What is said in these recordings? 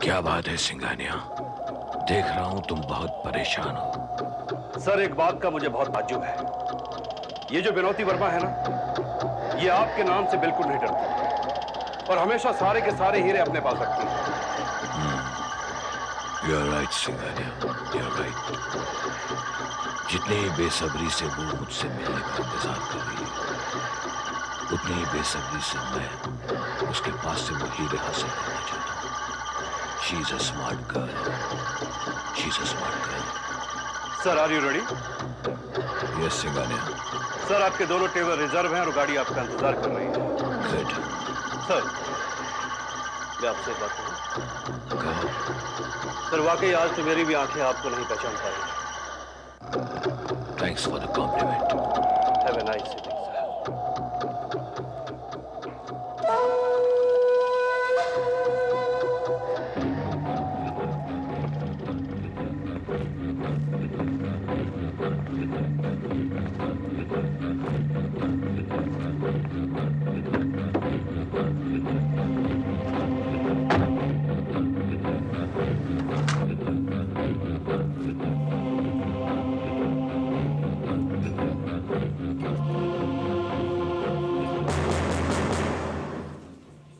क्या बात है सिंघानिया? देख रहा हूं तुम बहुत परेशान हो। सर, एक बात का मुझे बहुत ताज्जुब है। ये जो विनोती वर्मा है ना, ये आपके नाम से बिल्कुल नहीं डरती और हमेशा सारे के सारे हीरे अपने पास रखती है। You are right Singhania, you are right. जितनी ही बेसब्री से वो मुझसे मिलने का इंतजार कर रही है, उतनी ही बेसब्री से मैं उसके पास से वो हीरे हासिल करना चाहता हूँ। She is a smart girl, she is a smart girl. Sir, are you ready? Yes Singhania. Sir, आपके दोनों टेबल रिजर्व हैं और गाड़ी आपका इंतजार कर रही है। गुड। सर, मैं आपसे एक बात कहूं? कहो। सर, वाकई आज तो मेरी भी आंखें आपको नहीं पहचान पाई। Thanks for the compliment. Have a nice evening sir.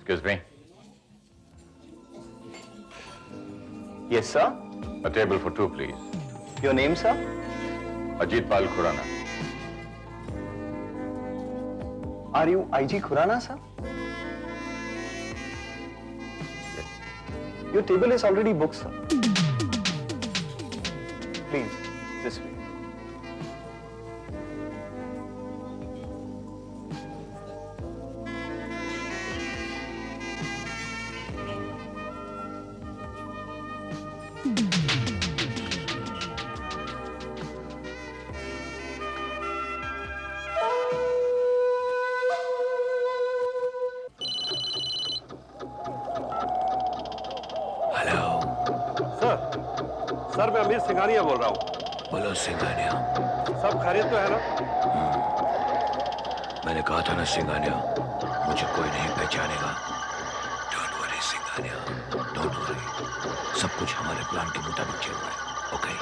Excuse me. Yes, sir. A table for two, please. Your name, sir? Ajit Pal Khurana. Are you IG Khurana, sir? Yes. Your table is already booked, sir. Please, this way. Hello. Sir, मैं अमीर सिंघानिया बोल रहा हूँ। बोलो सिंघानिया। सब खैरियत तो है ना? मैंने कहा था ना सिंघानिया, मुझे कोई नहीं पहचानेगा। Don't worry Singhania, don't worry. सब कुछ हमारे प्लान के मुताबिक चल रहा है। Okay?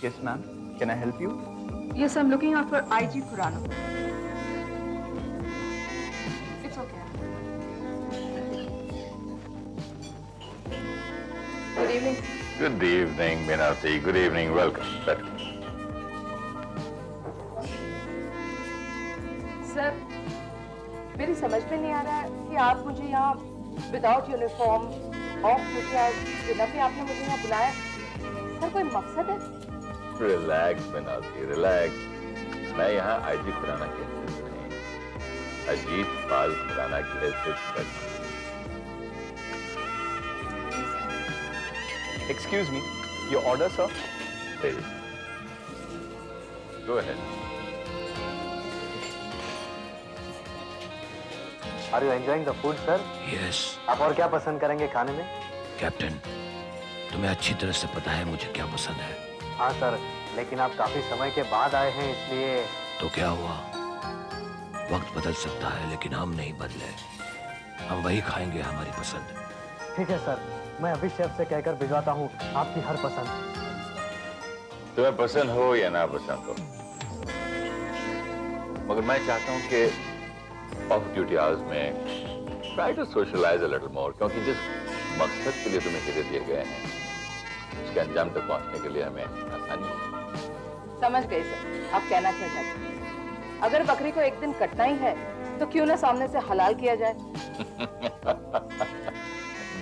Yes, ma'am. Can I help you? Yes, I'm looking out for IG Khurana. It's okay. Good evening. Good evening, Minati. Good evening. Welcome. Sir, मेरी समझ में नहीं आ रहा है कि आप मुझे यहाँ without uniform of duty dinner पे आपने मुझे यहाँ बुलाया। सर, कोई मकसद है? Relax Minati, relax. मैं यहाँ आईजी खुराना के हैसियत नहीं, अजीत पाल खुराना की हैसियत करता हूँ। Excuse me. Your order, sir? Please. Go ahead. Are you enjoying the food, sir? Yes आप और क्या पसंद करेंगे खाने में? कैप्टन, तुम्हें अच्छी तरह से पता है मुझे क्या पसंद है। हाँ सर, लेकिन आप काफी समय के बाद आए हैं इसलिए। तो क्या हुआ? वक्त बदल सकता है लेकिन हम नहीं बदले। हम वही खाएंगे हमारी पसंद। ठीक है सर, मैं अभी शेफ से कहकर भिजवाता हूँ आपकी हर पसंद। तुम्हें पसंद हो या ना पसंद हो, मगर मैं चाहता हूँ कि ऑफ ड्यूटी आवर्स में try to socialize a little more, क्योंकि जिस मकसद के लिए तुम्हें हीरे दिए गए हैं उसके अंजाम तक पहुंचने के लिए हमें आसानी है। समझ गई सर, आप कहना क्या चाहते हैं। अगर बकरी को एक दिन कटना ही है तो क्यों ना सामने से हलाल किया जाए।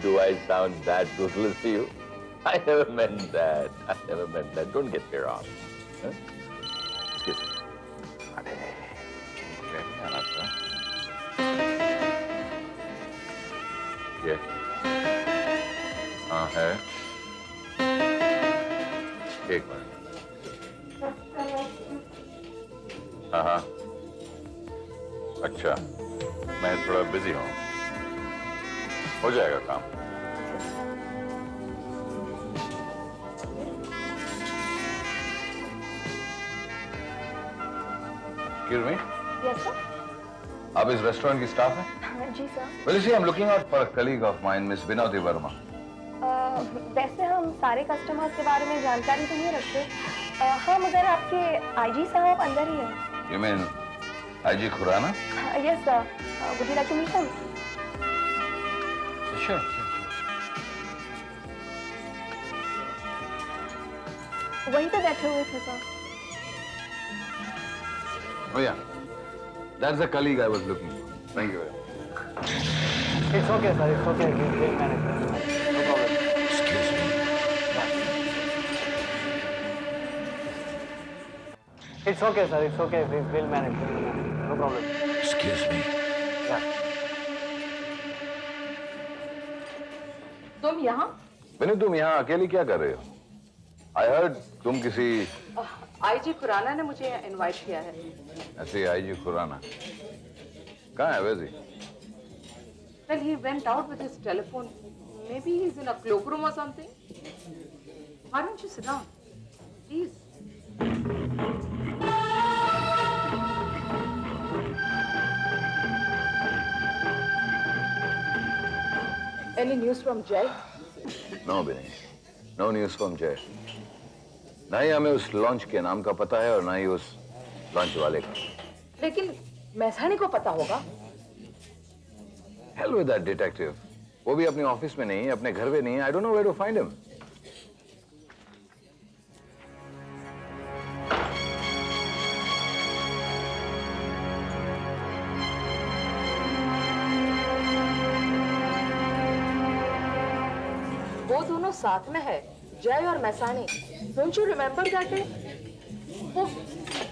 Do I sound that ruthless to you? I never meant that. I never meant that. Don't get me wrong. Huh? Excuse me. अरे, मुझे नहीं आना था। ये हाँ है। एक मिनट। हाँ हाँ। अच्छा, मैं थोड़ा बिजी हूँ, हो जाएगा काम। Excuse me? Yes, sir. आप इस रेस्टोरेंट की स्टाफ हैं? जी sir. Well, you see, I'm looking out for a colleague of mine, Miss Vinoti Verma. वैसे हम सारे कस्टमर्स के बारे में जानकारी तो नहीं रखते। हाँ, मगर आपके आईजी साहब अंदर ही हैं। You mean IG Khurana? Yes, sir. Would you like to meet them? Sure. वहीं पे बैठे हुए थे sir. Oh yeah, that's the colleague I was looking for. Thank you very much. It's okay, sir. It's okay. We'll manage. No problem. Excuse me. It's okay, sir. It's okay. We'll manage. No problem. Excuse me. Yeah. तुम यहाँ? विनू, तुम यहाँ अकेली क्या कर रहे हो? I heard तुम किसी आईजी खुराना ने मुझे इनवाइट किया है। ऐसे IG खुराना कहाँ है वैसे? Well, he went out with his telephone. Maybe he's in a cloakroom or something. Why don't you sit down, please? Any news from Jay? No, Vinny. No news from Jay. ना ही हमें उस launch के नाम का पता है और ना ही उस लॉन्च वाले का। लेकिन मैसानी को पता होगा। Hell with that detective. वो भी अपने ऑफिस में नहीं है, अपने घर में नहीं है. I don't know where to find him. वो दोनों साथ में है, जय और मैसानी। Don't you remember that day? वो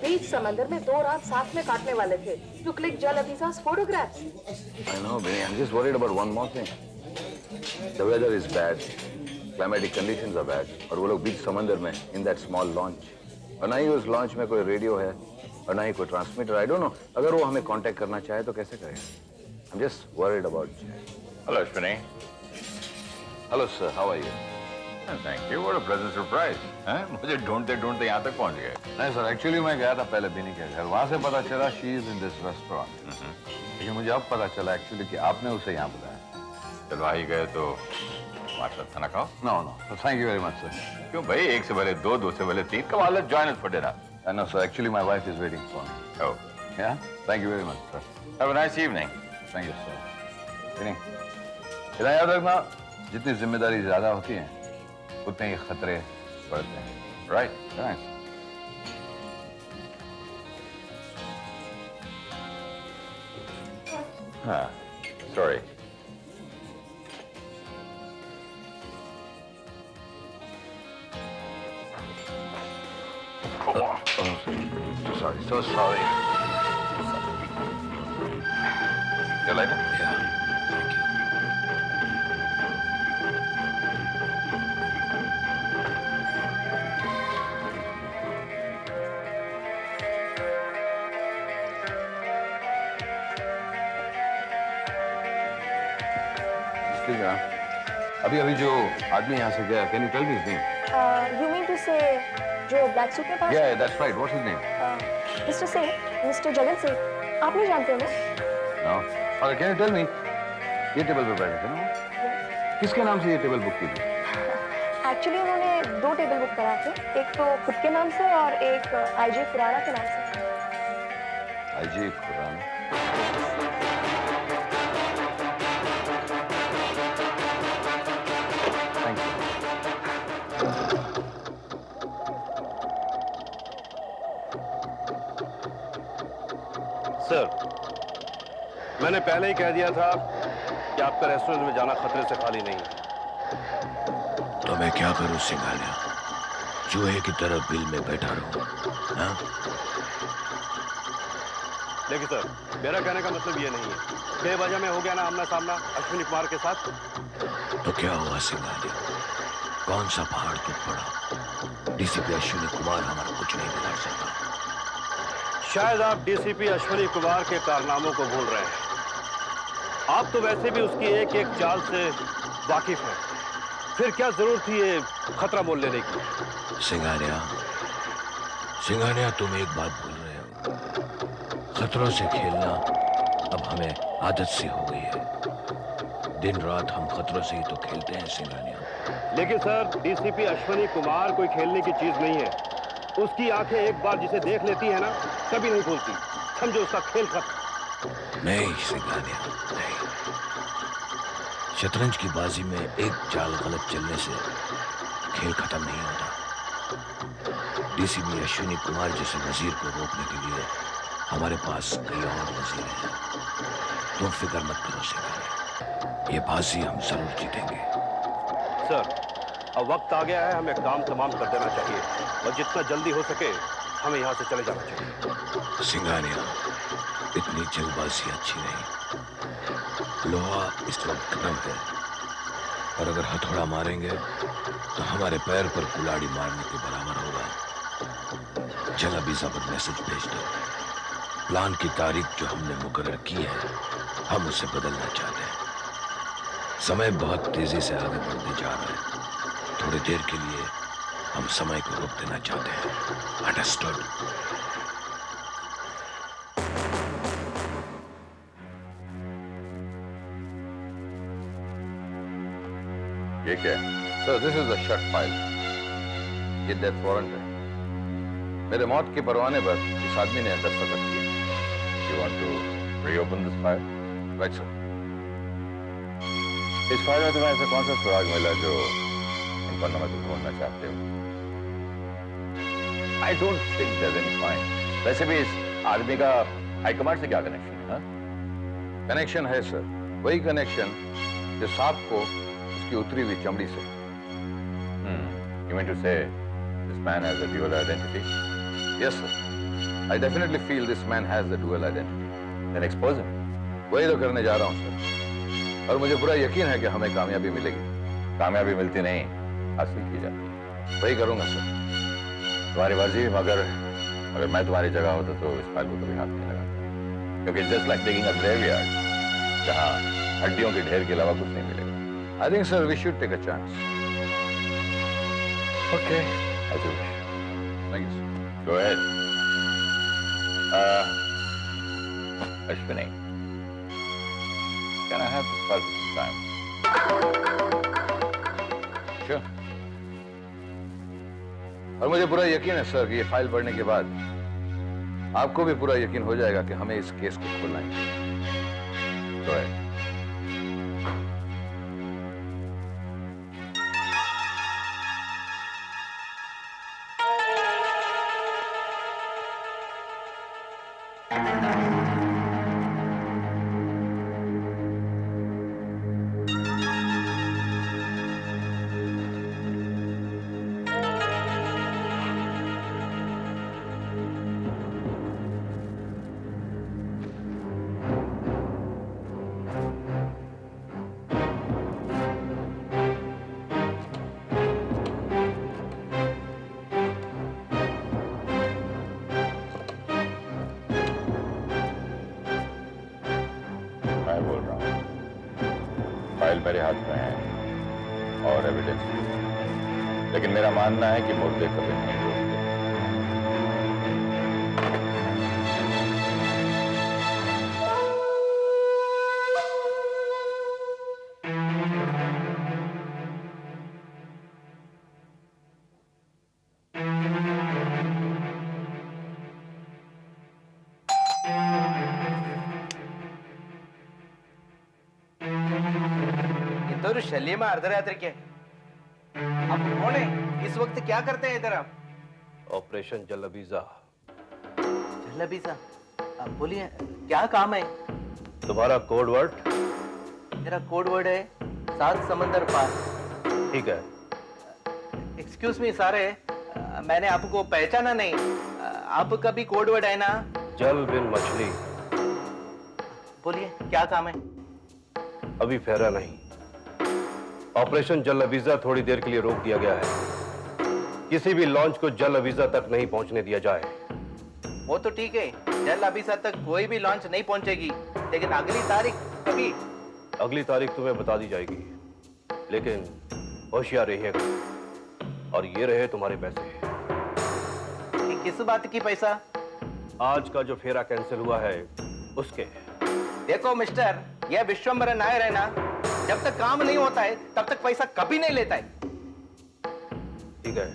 बीच समंदर में 2 रात साथ में काटने वाले थे। To click Jalavisa's photographs. I know, Vinny. I'm just worried about one more thing. The weather is bad. Climatic conditions are bad. और वो लोग बीच समंदर में in that small launch. और ना ही उस लॉन्च में कोई रेडियो है और ना ही कोई ट्रांसमीटर. I don't know. अगर वो हमें कांटेक्ट करना चाहे तो कैसे करेगा? I'm just worried about Jay. Hello, Ashwini. Hello, sir. How are you? Thank you. What a pleasant surprise. हैं? मुझे ढूंढते ढूंढते यहाँ तक पहुँच गए। नहीं सर, एक्चुअली मैं गया था पहले बिनी के घर. वहाँ से पता चला she is in this restaurant. लेकिन मुझे अब पता चला एक्चुअली कि आपने उसे यहाँ बुलाया. चलो आ ही गए तो हमारे साथ खाना खाओ. No no, thank you very much sir. क्यों भाई, 1 से भले 2, 2 से भले 3. कमाल है, join us for dinner. No sir, actually my wife is waiting for me. Oh, yeah thank you very much sir. have a nice evening. Thank you sir. Bini, इतना याद रखना, जितनी जिम्मेदारी ज्यादा होती है उतने ही खतरे बढ़ते हैं. Right. Thanks. Huh. Sorry. Sorry, so sorry. You like it? Yeah. Thank you. Excuse me, अभी अभी जो आदमी यहाँ से गया, can you tell me his name? You mean to say जो ब्लैक सूट में पास? Yeah, that's right. What's his name? Mister Singh, mister Jagan Singh, आप नहीं जानते उन्हें? No. Okay, can you tell me? ये टेबल पे बैठे थे ना वो? किसके नाम से ये टेबल बुक की थी? एक्चुअली उन्होंने 2 टेबल बुक कराए थे, एक तो खुद के नाम से और एक आईजी खुराना के नाम से। IG Khurana. Thank you. Sir, मैंने पहले ही कह दिया था कि आपका रेस्टोरेंट में जाना खतरे से खाली नहीं है। तो मैं क्या करूं सिंघानिया? चूहे की तरह बिल में बैठा रहूं? हाँ? देखिए सर, मेरा कहने का मतलब ये नहीं है. बेवजह में हो गया ना आमना सामना अश्विनी कुमार के साथ. तो क्या हुआ सिंघानिया? कौन सा पहाड़ टूट पड़ा? डीसीपी अश्विनी कुमार हमारा कुछ नहीं बिगाड़ सकता. शायद आप डीसीपी अश्विनी कुमार के कारनामों को भूल रहे हैं. आप तो वैसे भी उसकी एक एक चाल से वाकिफ हैं. फिर क्या जरूरत थी ये खतरा मोल लेने की? सिंघानिया, सिंघानिया, तुम एक बात भूल रहे हो. खतरों से खेलना अब हमें आदत सी हो गई है। दिन रात हम खतरों से ही तो खेलते हैं सिंघानिया। लेकिन सर, डीसीपी अश्वनी कुमार कोई खेलने की चीज नहीं है। उसकी आंखें एक बार जिसे देख लेती है ना, कभी नहीं भूलती। समझो उसका खेल खत्म। नहीं सिंघानिया, नहीं। शतरंज की बाजी में एक चाल गलत चलने से खेल खत्म नहीं होता। डीसीपी अश्विनी कुमार जैसे वजीर को रोकने के लिए हमारे पास कई और वजीर हैं। तुम फिक्र मत करो सिंघानिया, ये बाजी हम जरूर जीतेंगे। सर, अब वक्त आ गया है, हमें काम तमाम कर देना चाहिए और जितना जल्दी हो सके हमें यहाँ से चले जाना चाहिए। सिंघानिया, इतनी जल्दबाजी अच्छी नहीं। लोहा इस वक्त गर्म है और अगर हथौड़ा मारेंगे तो हमारे पैर पर कुल्हाड़ी मारने के बराबर होगा। चल अभी जबर मैसेज भेज दो। प्लान की तारीख जो हमने मुकर्रर की है, हम उसे बदलना चाहते हैं। समय बहुत तेजी से आगे बढ़ने जा रहा है। थोड़ी देर के लिए हम समय को रोक देना चाहते हैं। अंडरस्टूड? ये क्या है? Sir, this is a shut file. ये डेथ वारंट है। मेरे मौत के परवाने पर इस आदमी ने दस्तखत किए। You want to reopen this file? Right sir. इस फाइल में तुम्हें ऐसा कौन सा सुराग मिला जो इन पन्नों में तुम ढूंढना चाहते हो? I don't think there is any find. वैसे भी इस आदमी का हाईकमांड से क्या कनेक्शन है? कनेक्शन है सर, वही कनेक्शन जो सांप को उसकी उतरी हुई चमड़ी से। You mean to say this man has a dual identity? Yes, sir. I definitely feel this man has a dual identity. Then expose him. वही तो करने जा रहा हूँ सर, और मुझे पूरा यकीन है कि हमें कामयाबी मिलेगी। कामयाबी मिलती नहीं, हासिल की जाती है। वही करूँगा सर। तुम्हारी मर्जी, मगर मैं तुम्हारी जगह होता तो इस फाइल को कभी हाथ नहीं लगाता, क्योंकि just like taking a graveyard, जहाँ हड्डियों के ढेर के अलावा कुछ नहीं मिलेगा। I think, sir, we should take a chance. Okay. As you wish. Thank you, sir. Go ahead. Ashwini, can I have this file for some time? Sure. और मुझे पूरा यकीन है सर कि ये फाइल पढ़ने के बाद आपको भी पूरा यकीन हो जाएगा कि हमें इस केस को खोलना है। Go ahead. फाइल मेरे हाथ में है और एविडेंस भी, लेकिन मेरा मानना है कि मुर्दे कभी नहीं रोकते। शल्य में अर्धरात्रि के आप कौन है? इस वक्त क्या करते हैं इधर आप? ऑपरेशन जलबीजा। जलबीजा? आप बोलिए, क्या काम है? तुम्हारा कोड वर्ड? मेरा कोड वर्ड है 7 समंदर पार। ठीक है। एक्सक्यूज मी सारे, मैंने आपको पहचाना नहीं। आपका भी कोड वर्ड है ना? जल बिन मछली। बोलिए, क्या काम है? अभी फेरा नहीं। ऑपरेशन जलबीजा थोड़ी देर के लिए रोक दिया गया है। किसी भी लॉन्च को जलबीजा तक नहीं पहुंचने दिया जाए। वो तो ठीक है, जलबीजा तक कोई भी लॉन्च नहीं पहुंचेगी, लेकिन अगली तारीख कभी? अगली तारीख तुम्हें बता दी जाएगी, लेकिन होशियार रहिएगा। और ये रहे तुम्हारे पैसे। किस बात की पैसा? आज का जो फेरा कैंसिल हुआ है उसके। देखो मिस्टर, यह विश्वम्भर नायर है ना, जब तक काम नहीं होता है तब तक पैसा कभी नहीं लेता है। ठीक है,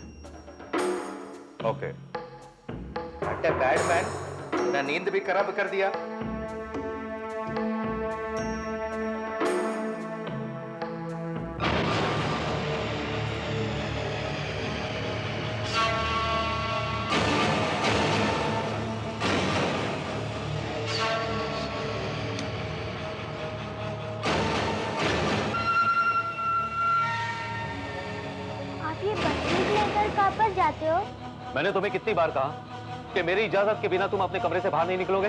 okay. What a bad man, मेरा नींद भी खराब कर दिया। आप ये बंदूक लेकर कहाँ पर जाते हो? मैंने तुम्हें कितनी बार कहा कि मेरी इजाजत के बिना तुम अपने कमरे से बाहर नहीं निकलोगे?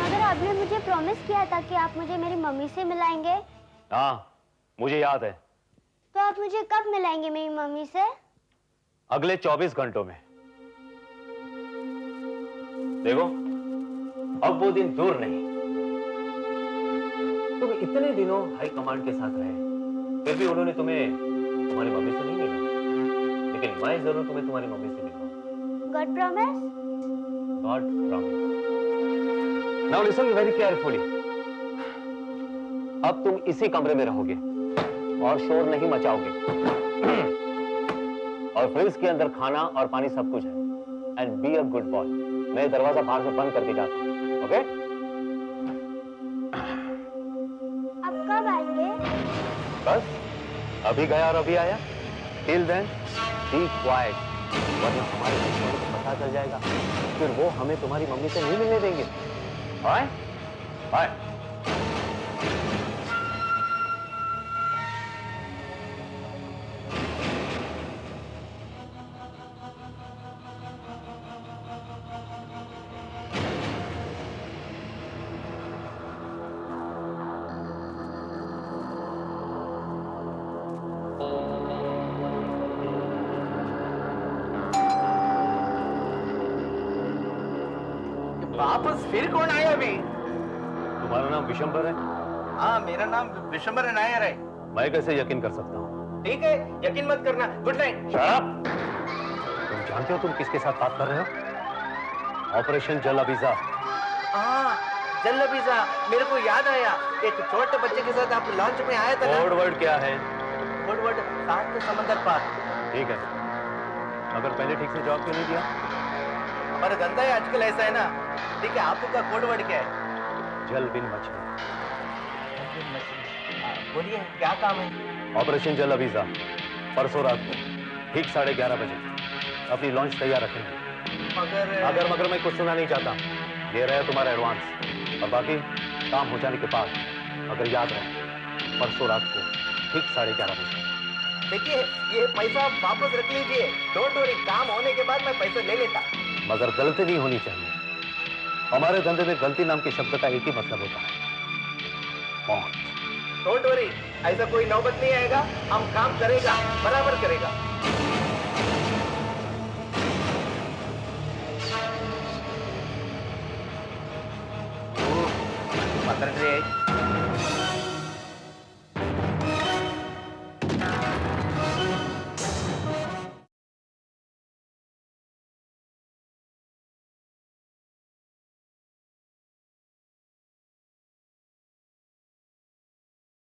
मगर आपने मुझे प्रॉमिस किया था कि आप मुझे मेरी मम्मी से मिलाएंगे। हाँ, मुझे याद है। तो आप मुझे कब मिलाएंगे मेरी मम्मी से? अगले 24 घंटों में। देखो, अब वो दिन दूर नहीं। तुम इतने दिनों हाई कमांड के साथ रहे, फिर भी उन्होंने तुम्हें तुम्हारी मम्मी से नहीं मिला, लेकिन मैं जरूर तुम्हें तुम्हारी मम्मी से मिलूंगा। God promise? God promise. Now listen very carefully. अब तुम इसी कमरे में रहोगे और शोर नहीं मचाओगे। और फ्रिज के अंदर खाना और पानी सब कुछ है। And be a good boy. मैं दरवाजा बाहर से बंद करके जाता हूँ, ओके? आप कब आएंगे? बस अभी गया और अभी आया। टिल देन बी क्वाइट, वरना हमारे दुश्मनों को पता चल जाएगा, फिर वो हमें तुम्हारी मम्मी से नहीं मिलने देंगे। Bye bye. वापस फिर कौन आया अभी? तुम्हारा नाम विशंबर है? हाँ, मेरा नाम विश्वम्भर नायर है। मैं कैसे यकीन कर सकता हूँ? ठीक है, यकीन मत करना। Good night. तुम जानते हो तुम किसके साथ बात कर रहे हो? ऑपरेशन जलावीजा। हाँ, जल्लबीजा, मेरे को याद आया। एक छोटे बच्चे के साथ आप लॉन्च में आए थे ना? कोड वर्ड क्या है? कोड वर्ड सात के समंदर पार। ठीक है, मगर पहले ठीक से जवाब क्यों नहीं दिया? हमारा धंधा है आजकल ऐसा है ना। ठीक है, आपका कोड वर्ड क्या है? जल बिन मछली। बोलिए, क्या काम है? ऑपरेशन जलावीजा, परसों रात को ठीक 11:30 बजे अपनी लॉन्च तैयार रखेंगे। अगर मगर मैं कुछ सुना नहीं चाहता। ये रहा तुम्हारा एडवांस, और बाकी काम हो जाने के बाद, अगर याद रहे, परसों रात को ठीक 11:30 बजे। देखिए, ये पैसा वापस रख लीजिए। डोंट वरी, काम होने के बाद मैं पैसा ले लेता। मगर गलती नहीं होनी चाहिए। हमारे धंधे में गलती नाम के शब्द का एक ही मतलब होता है, मौत। डोंट वरी, ऐसा कोई नौबत नहीं आएगा। हम काम करेगा, बराबर करेगा।